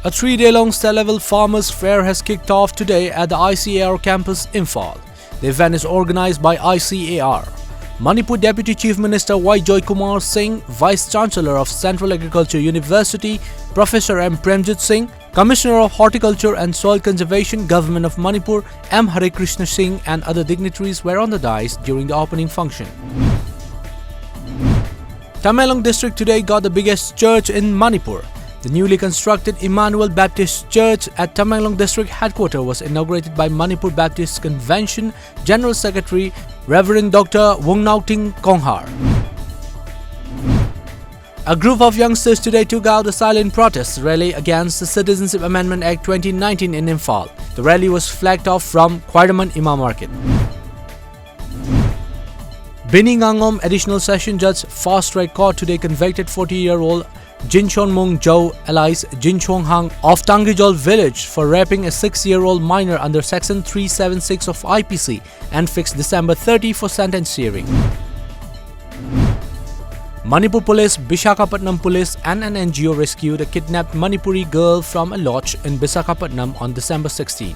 A 3-day-long state-level farmers' fair has kicked off today at the ICAR campus, Imphal. The event is organized by ICAR. Manipur Deputy Chief Minister Y. Joykumar Singh, Vice Chancellor of Central Agriculture University, Professor M. Premjit Singh, Commissioner of Horticulture and Soil Conservation, Government of Manipur, M. Hare Krishna Singh and other dignitaries were on the dais during the opening function. Tamenglong district today got the biggest church in Manipur. The newly constructed Emmanuel Baptist Church at Tamenglong District Headquarters was inaugurated by Manipur Baptist Convention General Secretary Reverend Dr. Wongnauting Konghar. A group of youngsters today took out a silent protest rally against the Citizenship Amendment Act 2019 in Imphal. The rally was flagged off from Quaidaman Imam Market. Biningangom Additional Session Judge Fast Track Court today convicted 40-year-old Jinchon Mung Jo alias Jinchong Hang of Tangijol village for raping a 6-year-old minor under Section 376 of IPC and fixed December 30 for sentence hearing. Manipur Police, Visakhapatnam Police and an NGO rescued a kidnapped Manipuri girl from a lodge in Visakhapatnam on December 16.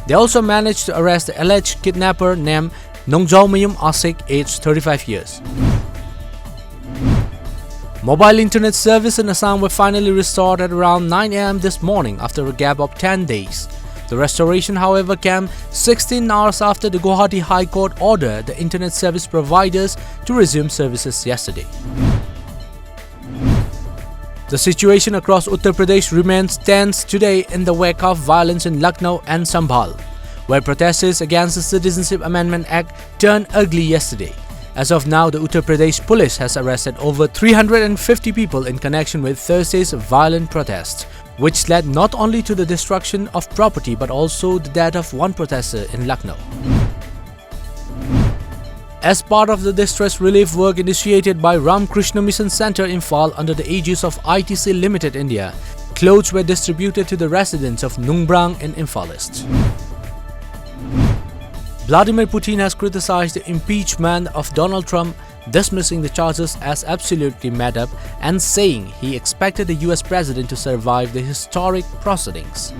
They also managed to arrest the alleged kidnapper named Nongjaumayum Asik, aged 35 years. Mobile internet service in Assam were finally restored at around 9 am this morning after a gap of 10 days. The restoration, however, came 16 hours after the Guwahati High Court ordered the internet service providers to resume services yesterday. The situation across Uttar Pradesh remains tense today in the wake of violence in Lucknow and Sambhal, where protesters against the Citizenship Amendment Act turned ugly yesterday. As of now, the Uttar Pradesh police has arrested over 350 people in connection with Thursday's violent protests, which led not only to the destruction of property but also the death of one protester in Lucknow. As part of the distress relief work initiated by Ramakrishna Mission Center Imphal under the aegis of ITC Limited India, clothes were distributed to the residents of Nungbrang in Imphal East. Vladimir Putin has criticized the impeachment of Donald Trump, dismissing the charges as absolutely made up and saying he expected the US president to survive the historic proceedings.